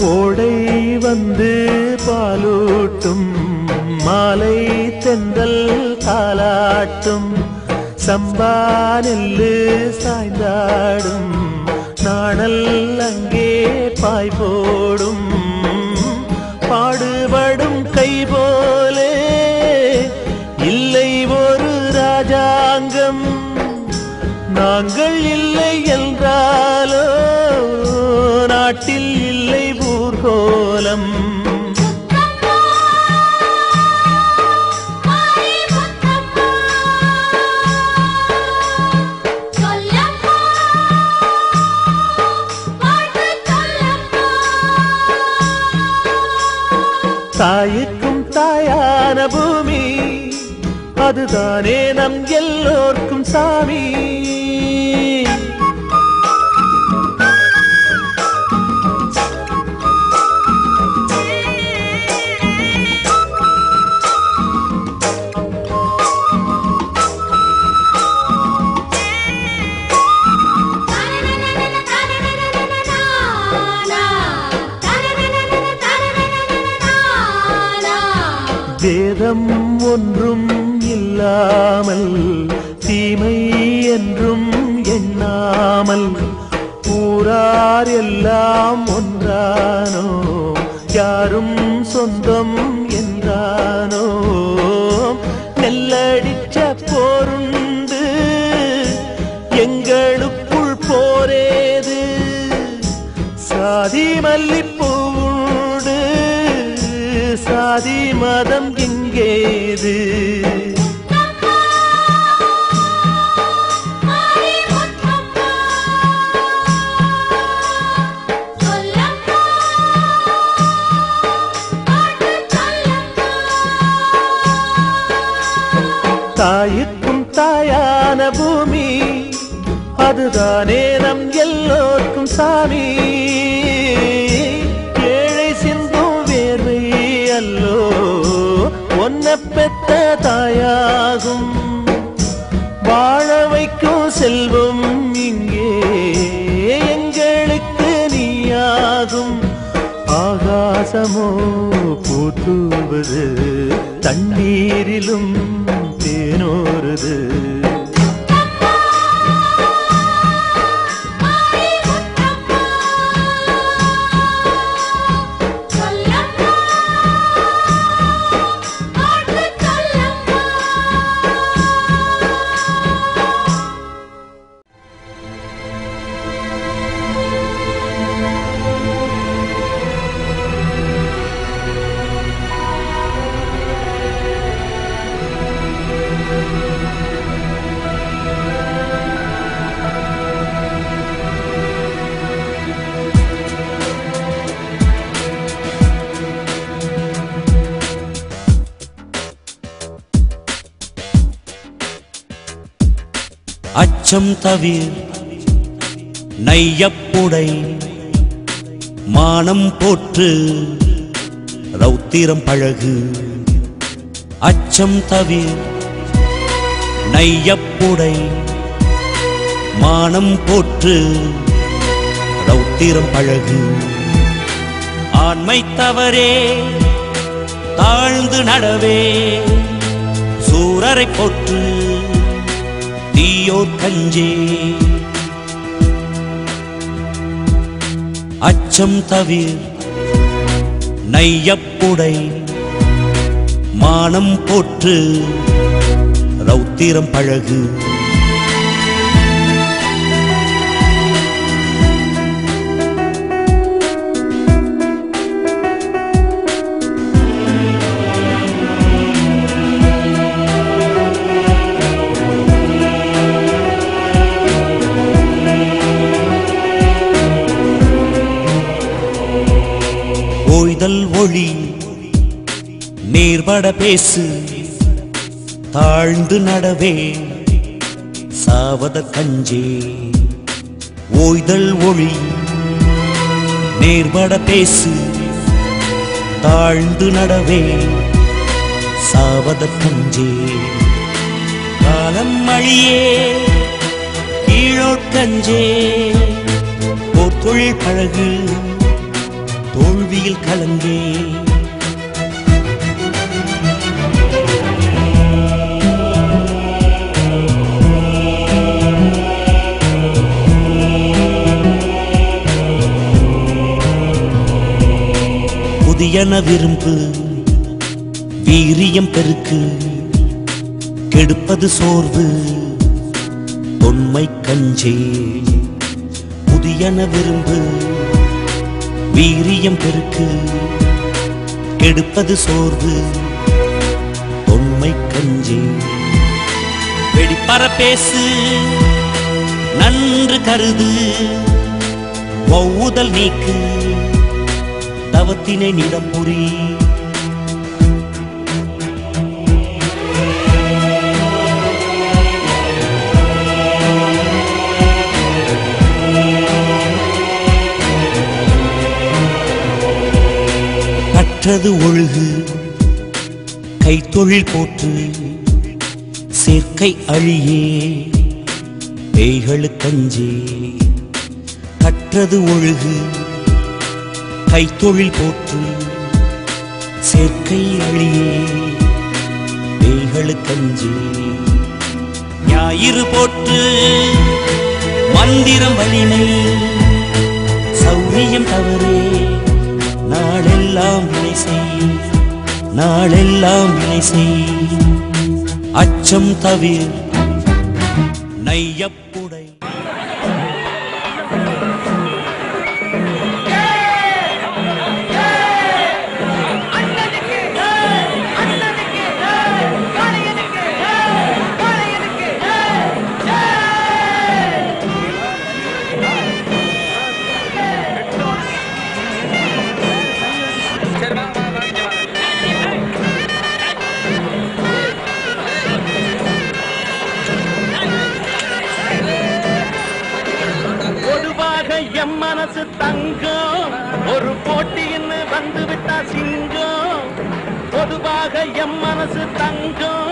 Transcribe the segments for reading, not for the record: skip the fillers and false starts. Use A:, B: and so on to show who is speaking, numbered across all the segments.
A: ஓடை வந்து பாலூட்டும் மாலை தென்றல் காலாட்டும் சம்பா நெல்லு சாய்ந்தாடும் நாணல் அங்கே பாய் போடும் பாடுபடும் கை போலே இல்லை ஒரு ராஜாங்கம் நாங்கள் இல்லை என்றாலோ நாட்டில் இல்லை ஊர்கோலம் தாய்க்கும் தாயான பூமி அதுதானே நம் எல்லோர்க்கும் சாமி வேதம் ஒன்றும் இல்லாமல் தீமை என்றும் எண்ணாமல் ஊரார் எல்லாம் ஒன்றானோ யாரும் சொந்தம் என்றானோ நெல்லடிச்ச போருண்டு எங்களுக்குள் போரேது சாதி மல்லிப்பூண்டு சாதி மதம் எங்கேது தாய்க்கும் தாயான பூமி அதுதானே நம் எல்லோர்க்கும் சாமி ஏழை சிந்தும் வேர்வை அல்லோ ஒன்ன பெத்த தாயாகும் வாழ வைக்கும் செல்வம் இங்கே எங்களுக்கு நீயாகும் ஆகாசமோ பூத்துவது தண்ணீரிலும் தேனோருது
B: அச்சம் தவிர் நையப்புடை மானம் போற்று ரௌத்திரம் பழகு அச்சம் தவிர் நையப்புடை மானம் போற்று ரௌத்திரம் பழகு ஆண்மை தவறே தாழ்ந்து நடவே சூரரை போற்று தீயோர் கஞ்சே அச்சம் தவிர் நையப்புடை மானம் போற்று ரௌத்திரம் பழகு ஓய்தல் ஒளி நேர்பட பேசு தாழ்ந்து நடவே சாவத கஞ்சே ஓய்தல் ஒளி நேர்பட பேசு தாழ்ந்து நடவே சாவத கஞ்சே காலம் அழியே கீழோர் கஞ்சே போர் தொழில் பழகு தோள் தோல்வியில் கலங்கே புதியன விரும்பு வீரியம் பெருக்கு கெடுப்பது சோர்வு தொன்மை கஞ்சே புதியன விரும்பு வீரியம் பெருக்கு கெடுப்பது சோர்வு தொன்மை கஞ்சே வெடிப்பற பேசு நன்று கருது ஒவ்வுதல் நீக்கு தவத்தினை நிடம்புரி கற்றது ஒழுகு கைத்தொழில் போற்று சேர்க்கை அழியே பேய்களுக்கஞ்சே கற்றது ஒழுகு கைத்தொழில் போற்று சேர்க்கை அழியே பேய்களுக்கஞ்சே ஞாயிறு போற்று மந்திரம் வலிமை சௌரியம் தவறே நாளெல்லாம் வினை செய் நாளெல்லாம் வினை செய் அச்சம் தவிர நையப்புடை
A: மனசு தங்கம் ஒரு போட்டின்னு வந்து விட்டா சிங்கம் பொதுவாக எம் மனசு தங்கம்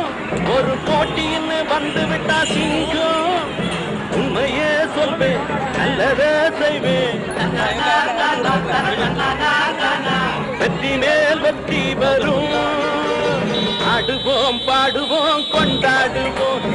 A: ஒரு போட்டின்னு வந்து விட்டா சிங்கம் உண்மையே சொல்வேன் நல்லதே செய்வேன் வெற்றி மேல் வெற்றி வரும் ஆடுவோம் பாடுவோம் கொண்டாடுவோம்